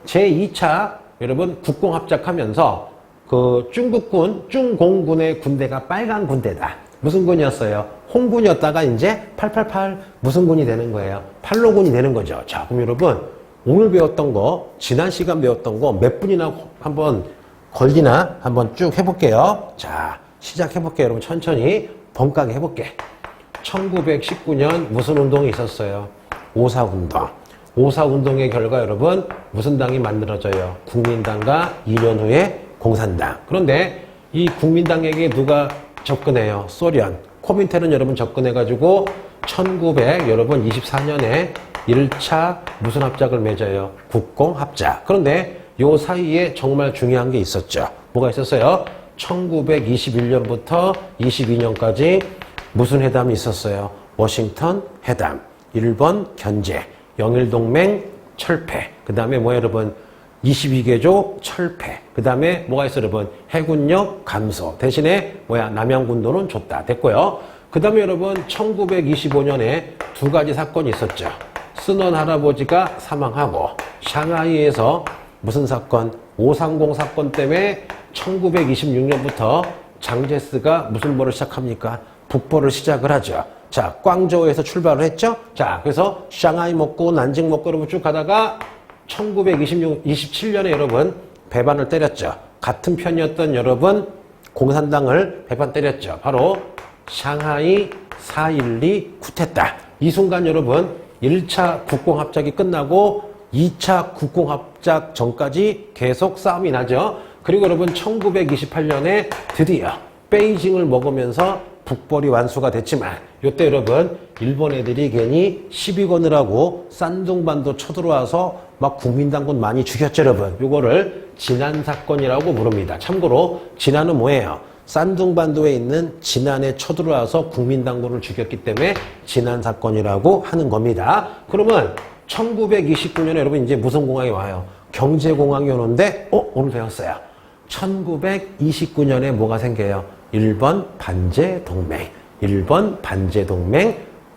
제2차 여러분 국공합작하면서 그 중국군, 중공군의 군대가 빨간 군대다. 무슨 군이었어요? 홍군이었다가 이제 888 무슨 군이 되는 거예요? 팔로군이 되는 거죠. 자, 그럼 여러분 오늘 배웠던 거, 지난 시간 배웠던 거 몇 분이나 한번 걸리나 한번 쭉 해볼게요. 자, 시작해볼게요. 여러분 천천히 번까게 해볼게. 1919년 무슨 운동이 있었어요? 5.4운동. 5.4운동의 결과 여러분 무슨 당이 만들어져요? 국민당과 2년 후에 공산당. 그런데 이 국민당에게 누가 접근해요? 소련. 코민텔은 여러분 접근해가지고 1924년에 1차 무슨 합작을 맺어요? 국공합작. 그런데 요 사이에 정말 중요한 게 있었죠. 뭐가 있었어요? 1921년부터 22년까지 무슨 회담이 있었어요? 워싱턴 회담, 일본 견제, 영일동맹 철폐, 그 다음에 뭐 여러분 22개조 철폐, 그 다음에 뭐가 있어 여러분? 해군력 감소, 대신에 뭐야? 남양군도는 줬다. 됐고요. 그 다음에 여러분 1925년에 두 가지 사건이 있었죠. 스넌 할아버지가 사망하고 샹하이에서 무슨 사건? 530 사건 때문에 1926년부터 장제스가 무슨 보를 시작합니까? 북보를 시작을 하죠. 자, 광저우에서 출발을 했죠. 자, 그래서 샹하이 먹고 난징 먹고 여러분 쭉 가다가 1927년에 여러분 배반을 때렸죠. 같은 편이었던 여러분 공산당을 배반 때렸죠. 바로 샹하이 4.12 쿠데타. 이 순간 여러분 1차 국공합작이 끝나고 2차 국공합작 전까지 계속 싸움이 나죠. 그리고 여러분 1928년에 드디어 베이징을 먹으면서 북벌이 완수가 됐지만 이때 여러분 일본 애들이 괜히 시비 거느라고 산둥반도 쳐들어와서 막 국민당군 많이 죽였죠. 여러분 요거를 진안 사건이라고 부릅니다. 참고로 진안은 뭐예요? 산둥반도에 있는 진안에 쳐들어와서 국민당군을 죽였기 때문에 진안 사건이라고 하는 겁니다. 그러면 1929년에 여러분 이제 무슨 공항이 와요? 경제공항이 오는데 오늘 배웠어요. 1929년에 뭐가 생겨요? 일본 반제동맹. 일본 반제동맹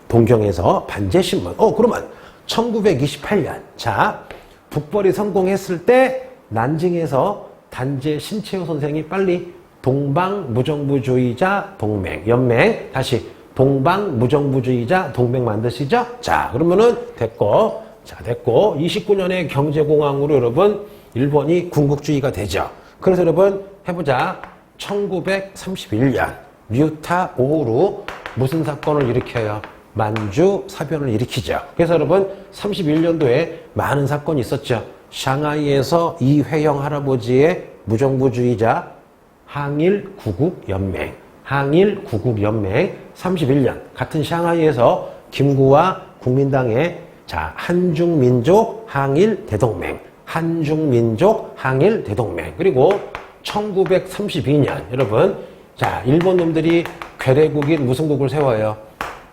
동경에서 반제신문. 그러면 1928년. 자, 북벌이 성공했을 때 난징에서 단제 신채호 선생이 빨리 동방무정부주의자 동맹, 연맹, 다시 동방무정부주의자 동맹 만드시죠? 자, 그러면은 됐고. 자, 됐고. 29년에 경제공항으로 여러분 일본이 군국주의가 되죠. 그래서 여러분 해보자. 1931년 류타 5호로 무슨 사건을 일으켜요? 만주 사변을 일으키죠. 그래서 여러분 31년도에 많은 사건이 있었죠. 샹하이에서 이회영 할아버지의 무정부주의자 항일구국연맹, 항일구국연맹 31년 같은 샹하이에서 김구와 국민당의 자 한중민족 항일대동맹, 한중민족 항일대동맹. 그리고 1932년 여러분 자 일본 놈들이 괴뢰국인 무슨 국을 세워요?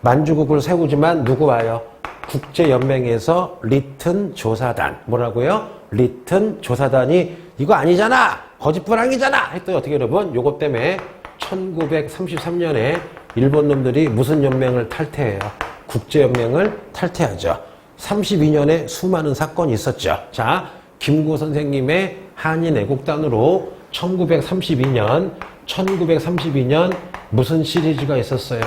만주국을 세우지만 누구 와요? 국제연맹에서 리튼 조사단. 뭐라고요? 리튼 조사단이 이거 아니잖아, 거짓부랑이잖아 했더니 어떻게 여러분 요거 때문에 1933년에 일본 놈들이 무슨 연맹을 탈퇴해요? 국제연맹을 탈퇴하죠. 32년에 수많은 사건이 있었죠. 자, 김구 선생님의 한인애국단으로 1932년 무슨 시리즈가 있었어요?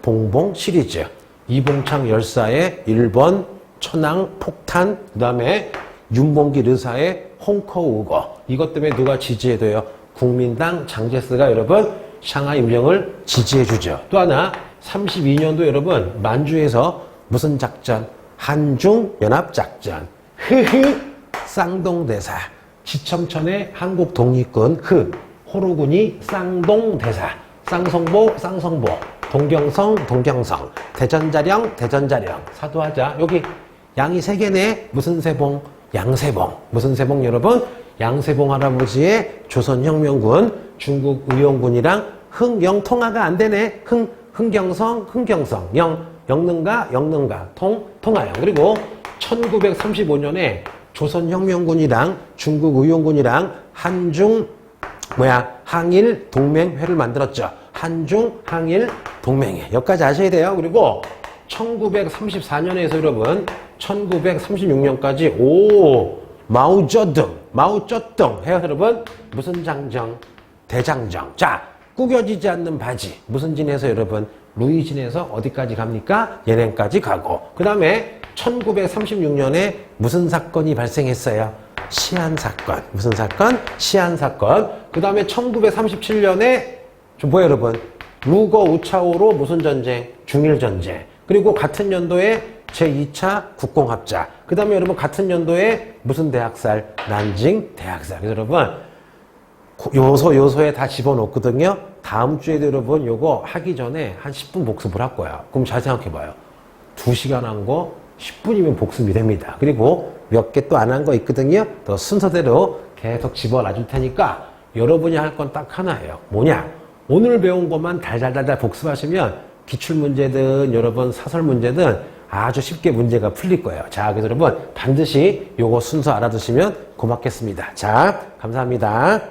봉봉 시리즈. 이봉창 열사의 일본 천황 폭탄, 그 다음에 윤봉길 의사의 홍커우거. 이것 때문에 누가 지지해줘요? 국민당 장제스가 여러분 샹하이 운영을 지지해주죠. 또 하나 32년도 여러분 만주에서 무슨 작전? 한중연합작전. 쌍동대사. 지첨천의 한국 독립군 호루군이 쌍동대사. 쌍성보 동경성 대전자령 사도하자. 여기 양이 세 개네. 무슨 세봉? 양세봉. 무슨 세봉 여러분? 양세봉 할아버지의 조선혁명군 중국 의용군이랑 흥영통화가 안 되네. 흥경성 영능가 통하영. 그리고 1935년에 조선혁명군이랑 중국 의용군이랑 항일 동맹회를 만들었죠. 한중 항일 동맹회. 여기까지 아셔야 돼요. 그리고 1934년에서 여러분 1936년까지 마오쩌둥 해요 여러분. 무슨 장정? 대장정. 자, 구겨지지 않는 바지. 무슨 진에서 여러분? 루이진에서 어디까지 갑니까? 예냉까지 가고. 그 다음에 1936년에 무슨 사건이 발생했어요? 시안사건. 무슨 사건? 시안사건. 그 다음에 1937년에 뭐야 여러분? 루거 우차오로 무슨 전쟁? 중일전쟁. 그리고 같은 연도에 제2차 국공합작. 그 다음에 여러분 같은 연도에 무슨 대학살? 난징 대학살. 그래서 여러분 요소에 다 집어넣거든요. 다음 주에도 여러분 요거 하기 전에 한 10분 복습을 할 거야. 그럼 잘 생각해봐요. 2시간 한 거 10분이면 복습이 됩니다. 그리고 몇 개 또 안 한 거 있거든요. 또 순서대로 계속 집어넣어 줄 테니까 여러분이 할 건 딱 하나예요. 뭐냐? 오늘 배운 것만 달달달달 복습하시면 기출문제든 여러분 사설 문제든 아주 쉽게 문제가 풀릴 거예요. 자, 그래서 여러분 반드시 요거 순서 알아두시면 고맙겠습니다. 자, 감사합니다.